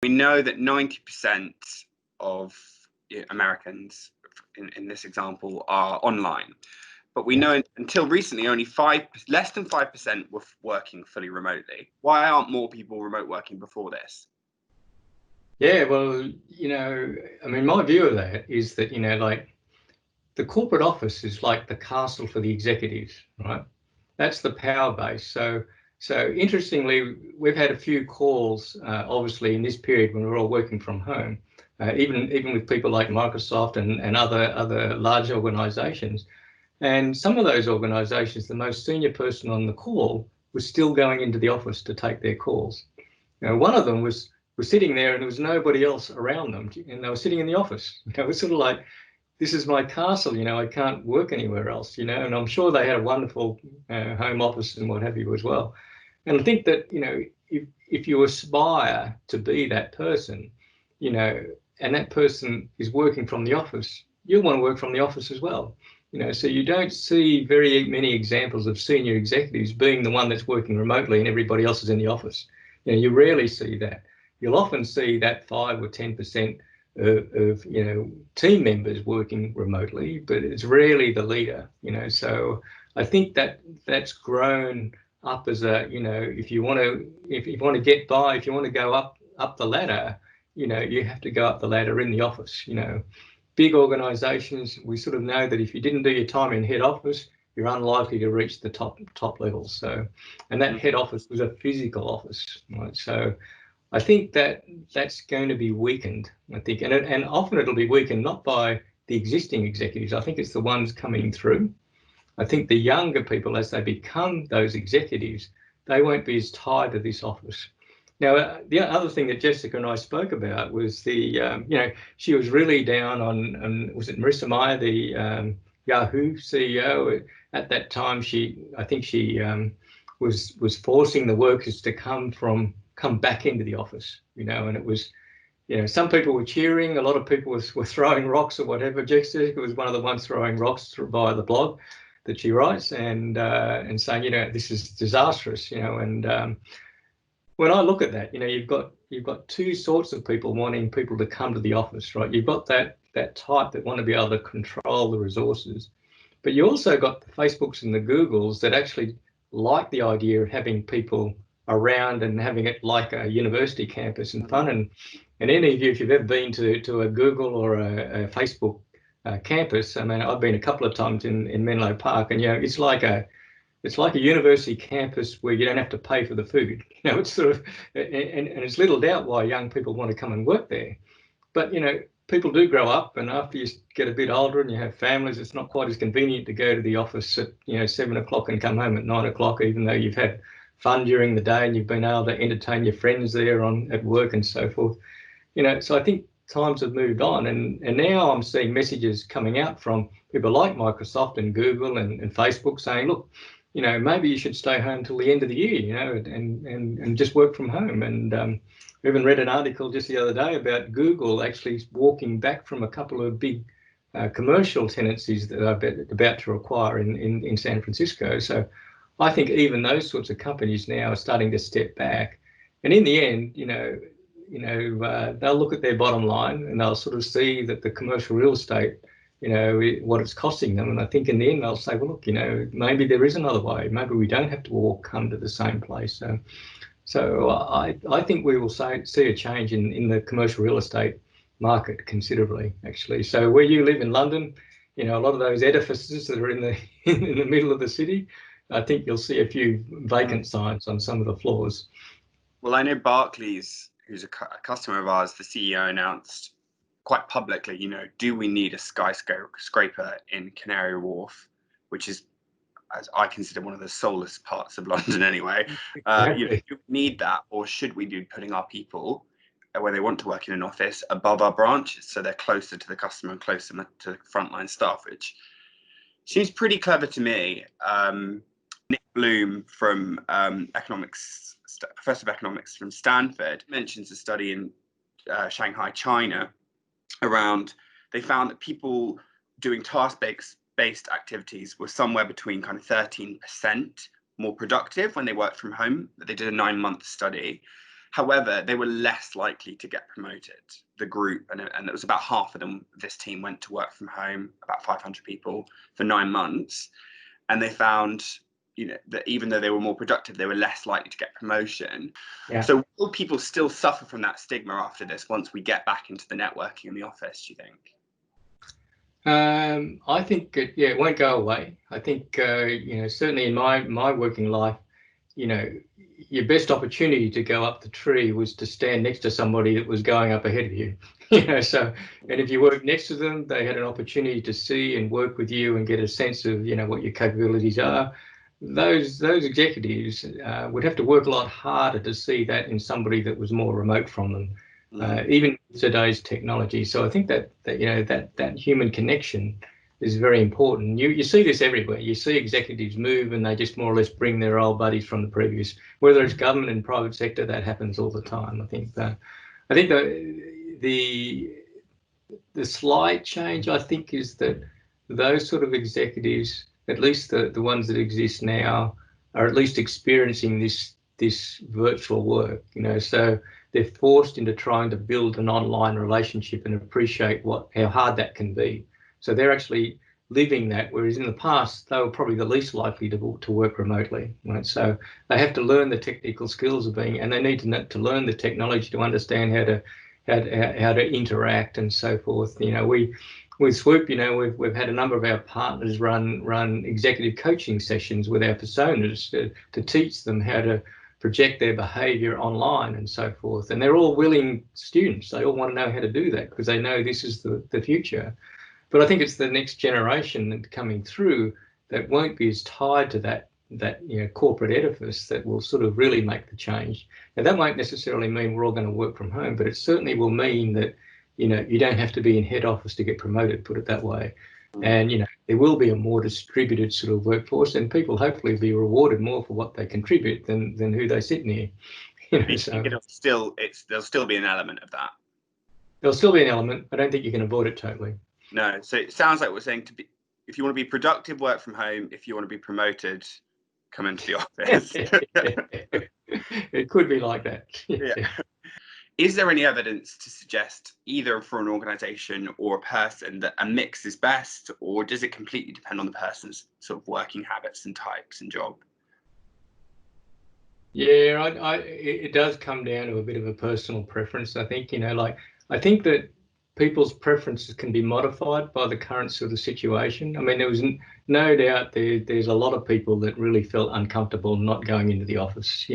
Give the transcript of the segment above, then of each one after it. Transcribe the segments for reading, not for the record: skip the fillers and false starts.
We know that 90% of Americans, in this example, are online. But we know until recently, only less than 5% were working fully remotely. Why aren't more people remote working before this? Yeah, well, I mean, my view of that is that, like the corporate office is like the castle for the executives, right? That's the power base. So interestingly, we've had a few calls, obviously, in this period when we're all working from home, even with people like Microsoft and other large organizations. And some of those organizations, the most senior person on the call was still going into the office to take their calls. One of them was sitting there and there was nobody else around them, and they were sitting in the office. It was sort of like, this is my castle, I can't work anywhere else, and I'm sure they had a wonderful home office and what have you as well. And I think that, if you aspire to be that person, and that person is working from the office, you'll want to work from the office as well. So you don't see very many examples of senior executives being the one that's working remotely and everybody else is in the office. You rarely see that. You'll often see that 5 or 10% of team members working remotely, but it's rarely the leader. So I think that that's grown up as a, if you want to get by, if you want to go up the ladder, you have to go up the ladder in the office. Big organizations, we sort of know that if you didn't do your time in head office, you're unlikely to reach the top levels. So, and that head office was a physical office, right? So I think that that's going to be weakened, I think, and often it'll be weakened not by the existing executives. I think it's the ones coming through. I think the younger people, as they become those executives, they won't be as tied to this office. Now, the other thing that Jessica and I spoke about was she was really down on was it Marissa Mayer, the Yahoo CEO? At that time, I think she was forcing the workers to come back into the office, and it was, some people were cheering, a lot of people were throwing rocks or whatever. Jessica was one of the ones throwing rocks via the blog that she writes and saying, this is disastrous, and when I look at that, you've got two sorts of people wanting people to come to the office, right? You've got that type that want to be able to control the resources, but you also got the Facebooks and the Googles that actually like the idea of having people around and having it like a university campus and fun. And any of you, if you've ever been to a Google or a Facebook campus, I mean, I've been a couple of times in Menlo Park, and it's like a university campus where you don't have to pay for the food. It's sort of, and it's little doubt why young people want to come and work there. But, people do grow up, and after you get a bit older and you have families, it's not quite as convenient to go to the office at, 7 o'clock and come home at 9 o'clock, even though you've had fun during the day and you've been able to entertain your friends there at work and so forth. So I think times have moved on, and now I'm seeing messages coming out from people like Microsoft and Google and Facebook saying, look, maybe you should stay home till the end of the year, and just work from home. And I even read an article just the other day about Google actually walking back from a couple of big commercial tenancies that are about to acquire in San Francisco. So I think even those sorts of companies now are starting to step back. And in the end, they'll look at their bottom line and they'll sort of see that the commercial real estate, what it's costing them. And I think in the end, they'll say, well, look, maybe there is another way. Maybe we don't have to all come to the same place. So I think we will see a change in the commercial real estate market considerably, actually. So where you live in London, a lot of those edifices that are in the middle of the city, I think you'll see a few vacant signs on some of the floors. Well, I know Barclays, who's a customer of ours, the CEO announced quite publicly, do we need a skyscraper in Canary Wharf, which is, as I consider, one of the soulless parts of London anyway. Do we need that, or should we be putting our people where they want to work in an office above our branches so they're closer to the customer and closer to frontline staff, which seems pretty clever to me. Nick Bloom from Professor of Economics from Stanford mentions a study in Shanghai, China, they found that people doing task-based activities were somewhere between kind of 13% more productive when they worked from home. They did a 9-month study. However, they were less likely to get promoted, the group, and it was about half of them, this team went to work from home, about 500 people, for 9 months. And they found, that even though they were more productive, they were less likely to get promotion. Yeah. So will people still suffer from that stigma after this, once we get back into the networking in the office, do you think? I think it won't go away. I think certainly in my working life, your best opportunity to go up the tree was to stand next to somebody that was going up ahead of you. So, and if you worked next to them, they had an opportunity to see and work with you and get a sense of what your capabilities are. Those executives would have to work a lot harder to see that in somebody that was more remote from them. Even today's technology. So I think that human connection is very important. You see this everywhere. You see executives move and they just more or less bring their old buddies from the previous, whether it's government and private sector, that happens all the time. I think the slight change, I think, is that those sort of executives, at least the ones that exist now, are at least experiencing this virtual work, so they're forced into trying to build an online relationship and appreciate how hard that can be. So they're actually living that, whereas in the past they were probably the least likely to work remotely, right? So they have to learn the technical skills of being, and they need to learn the technology to understand how to interact and so forth. With Swoop, we've had a number of our partners run executive coaching sessions with our personas to teach them how to project their behavior online and so forth. And they're all willing students. They all want to know how to do that because they know this is the future. But I think it's the next generation coming through that won't be as tied to that corporate edifice that will sort of really make the change. Now, that won't necessarily mean we're all going to work from home, but it certainly will mean that you don't have to be in head office to get promoted, put it that way. And there will be a more distributed sort of workforce, and people hopefully will be rewarded more for what they contribute than who they sit near. So there'll still be an element of that. There'll still be an element. I don't think you can avoid it totally. No. So it sounds like we're saying if you want to be productive, work from home. If you want to be promoted, come into the office. It could be like that. Yeah. Is there any evidence to suggest, either for an organization or a person, that a mix is best, or does it completely depend on the person's sort of working habits and types and job? Yeah, it does come down to a bit of a personal preference. I think, I think that people's preferences can be modified by the current sort of situation. I mean, there was no doubt there's a lot of people that really felt uncomfortable not going into the office.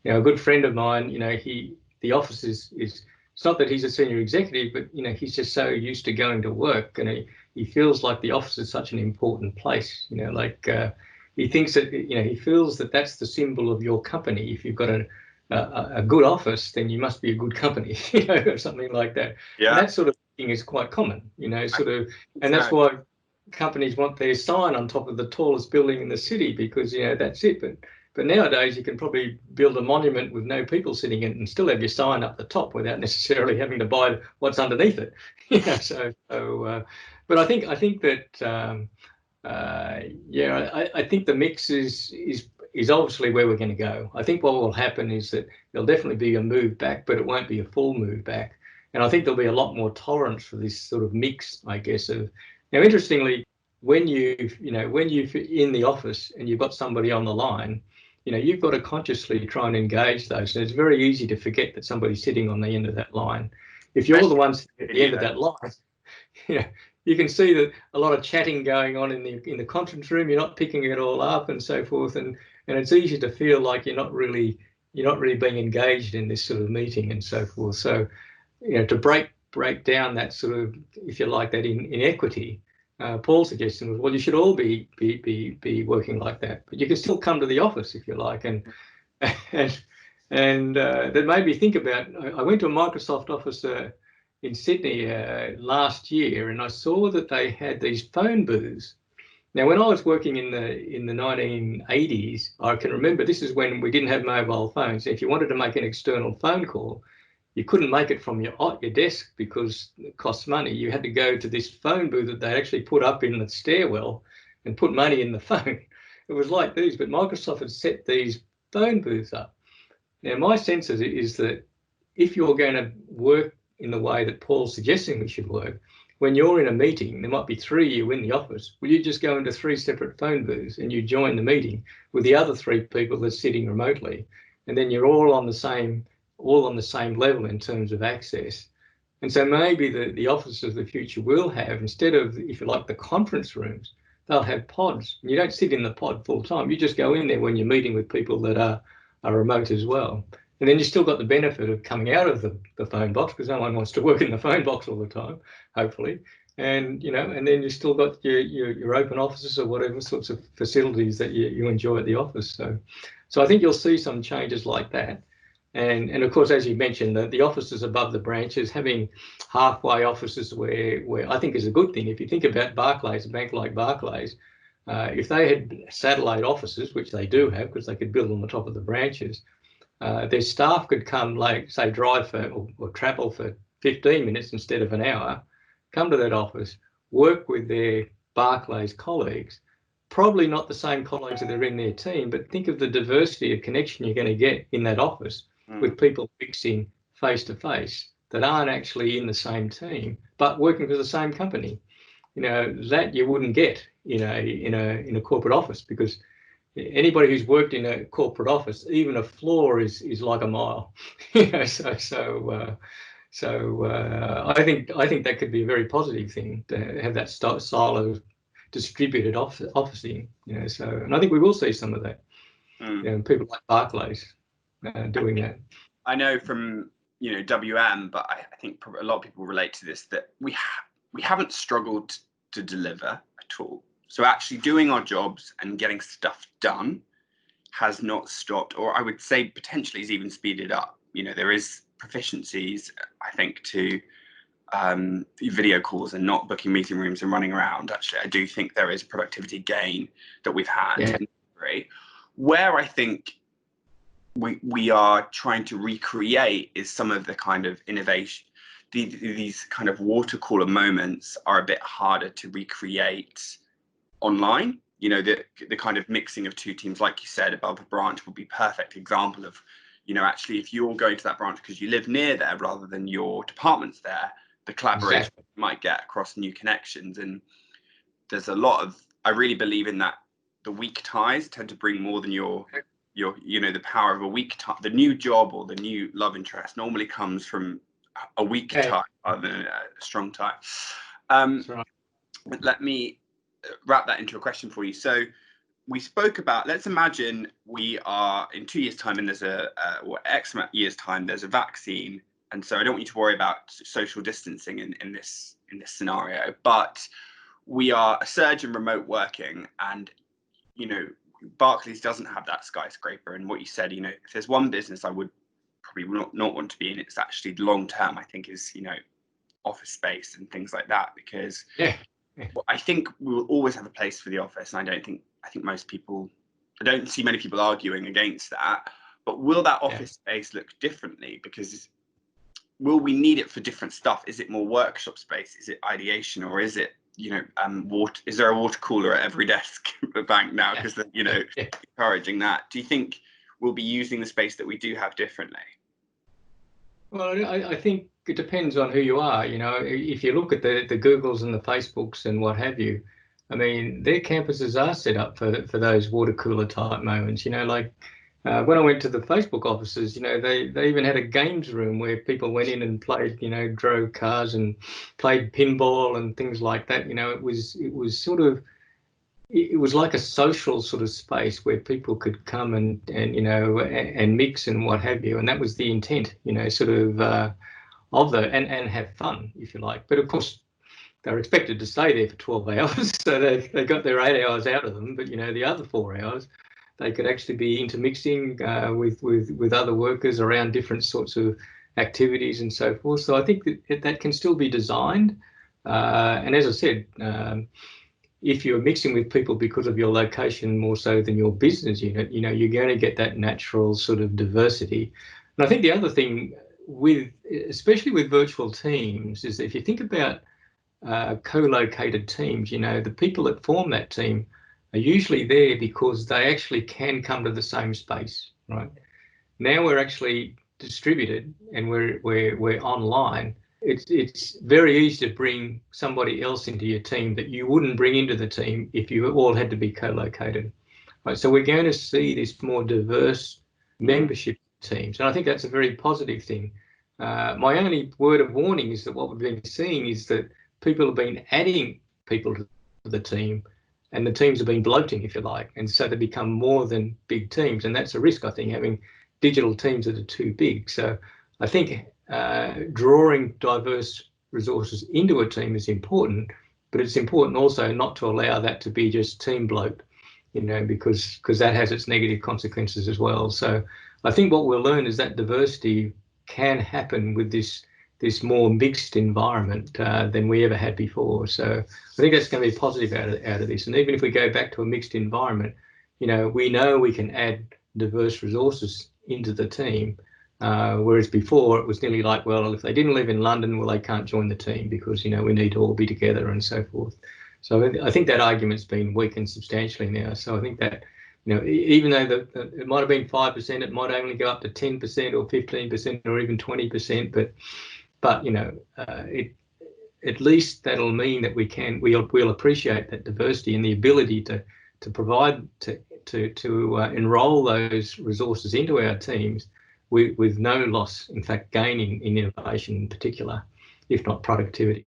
A good friend of mine, the office is it's not that he's a senior executive, but he's just so used to going to work, and he feels like the office is such an important place. He thinks that he feels that that's the symbol of your company. If you've got a good office, then you must be a good company, or something like that. Yeah. And that sort of thing is quite common, and that's why companies want their sign on top of the tallest building in the city, because that's it. But nowadays you can probably build a monument with no people sitting in it and still have your sign up the top without necessarily having to buy what's underneath it. But I think that I think the mix is obviously where we're going to go. I think what will happen is that there'll definitely be a move back, but it won't be a full move back. And I think there'll be a lot more tolerance for this sort of mix, I guess. Now, interestingly, when you're in the office and you've got somebody on the line, you've got to consciously try and engage those. And it's very easy to forget that somebody's sitting on the end of that line. If you're the ones at the end of that line, you can see that a lot of chatting going on in the conference room. You're not picking it all up and so forth, and it's easy to feel like you're not really being engaged in this sort of meeting and so forth. So, to break down that sort of, if you like, that inequity. Paul's suggestion was, well, you should all be working like that, but you can still come to the office if you like, and that made me think about. I went to a Microsoft office in Sydney last year, and I saw that they had these phone booths. Now, when I was working in the 1980s, I can remember this is when we didn't have mobile phones. If you wanted to make an external phone call, you couldn't make it from your desk because it costs money. You had to go to this phone booth that they actually put up in the stairwell and put money in the phone. It was like these, but Microsoft had set these phone booths up. Now, my sense is that if you're going to work in the way that Paul's suggesting we should work, when you're in a meeting, there might be 3 of you in the office. Will you just go into 3 separate phone booths and you join the meeting with the other 3 people that's sitting remotely, and then you're all on the same level in terms of access. And so maybe the offices of the future will have, instead of, if you like, the conference rooms, they'll have pods. You don't sit in the pod full time. You just go in there when you're meeting with people that are remote as well. And then you still got the benefit of coming out of the phone box, because no one wants to work in the phone box all the time, hopefully. And, you know, and then you still got your open offices or whatever sorts of facilities that you enjoy at the office. So I think you'll see some changes like that. And of course, as you mentioned, the offices above the branches, having halfway offices where I think is a good thing. If you think about Barclays, a bank like Barclays, if they had satellite offices, which they do have because they could build on the top of the branches, their staff could come, like, say, drive for or travel for 15 minutes instead of an hour, come to that office, work with their Barclays colleagues, probably not the same colleagues that are in their team, but think of the diversity of connection you're going to get in that office with people mixing face to face that aren't actually in the same team, but working for the same company. You know, that you wouldn't get in a corporate office, because anybody who's worked in a corporate office, even a floor is like a mile. You know, so I think that could be a very positive thing to have that style of distributed officing. You know, so, and I think we will see some of that. You know, people like Barclays doing that. I know from, you know, WM, but I think a lot of people relate to this, that we haven't struggled to deliver at all. So actually doing our jobs and getting stuff done has not stopped, or I would say potentially has even speeded up. You know, there is proficiencies, I think, to video calls and not booking meeting rooms and running around. Actually, I do think there is a productivity gain that we've had. Yeah. Where I think we are trying to recreate is some of the kind of innovation. These kind of water cooler moments are a bit harder to recreate online. You know, the kind of mixing of 2 teams, like you said, above a branch would be a perfect example of, you know, actually, if you're going to that branch because you live near there rather than your department's there, the collaboration you might get across new connections. And there's a lot of, I really believe in that, the weak ties tend to bring more than your you know, the power of a weak tie. The new job or the new love interest normally comes from a weak tie rather than a strong tie. That's right. Let me wrap that into a question for you. So we spoke about, let's imagine we are in 2 years' time and there's or X amount of years' time, there's a vaccine. And so I don't want you to worry about social distancing in this scenario, but we are a surge in remote working, and, you know, Barclays doesn't have that skyscraper. And what you said, you know, if there's one business I would probably not want to be in, it's actually long term, I think, is, you know, office space and things like that, because I think we will always have a place for the office. And I think most people, I don't see many people arguing against that. But will that office space look differently? Because will we need it for different stuff? Is it more workshop space? Is it ideation? Or is it, you know, is there a water cooler at every desk at the bank now? Because they're, you know, encouraging that. Do you think we'll be using the space that we do have differently? Well, I think it depends on who you are. You know, if you look at the Googles and the Facebooks and what have you, I mean, their campuses are set up for those water cooler type moments. You know, like when I went to the Facebook offices, you know, they even had a games room where people went in and played, you know, drove cars and played pinball and things like that. You know, it was sort of, it was like a social sort of space where people could come and you know, and mix and what have you. And that was the intent, you know, sort of and have fun, if you like. But of course, they're expected to stay there for 12 hours. So they got their 8 hours out of them. But, you know, the other 4 hours, they could actually be intermixing with other workers around different sorts of activities and so forth. So I think that can still be designed. And as I said, if you're mixing with people because of your location more so than your business unit, you know, you're going to get that natural sort of diversity. And I think the other thing especially with virtual teams, is that if you think about co-located teams, you know, the people that form that team are usually there because they actually can come to the same space, right? Now we're actually distributed and we're online. It's very easy to bring somebody else into your team that you wouldn't bring into the team if you all had to be co-located. Right, so we're going to see this more diverse membership teams, and I think that's a very positive thing. My only word of warning is that what we've been seeing is that people have been adding people to the team, and the teams have been bloating, if you like, and so they become more than big teams, and that's a risk, I think, having digital teams that are too big. So I think drawing diverse resources into a team is important, but it's important also not to allow that to be just team bloat, you know, because that has its negative consequences as well. So I think what we'll learn is that diversity can happen with this more mixed environment than we ever had before. So I think that's going to be positive out of this. And even if we go back to a mixed environment, you know we can add diverse resources into the team, whereas before it was nearly like, well, if they didn't live in London, well, they can't join the team because, you know, we need to all be together and so forth. So I think that argument's been weakened substantially now. So I think that, you know, even though it might have been 5%, it might only go up to 10% or 15% or even 20%, but you know, at least that'll mean that we'll appreciate that diversity and the ability to provide to enroll those resources into our teams with no loss, in fact, gaining in innovation in particular, if not productivity.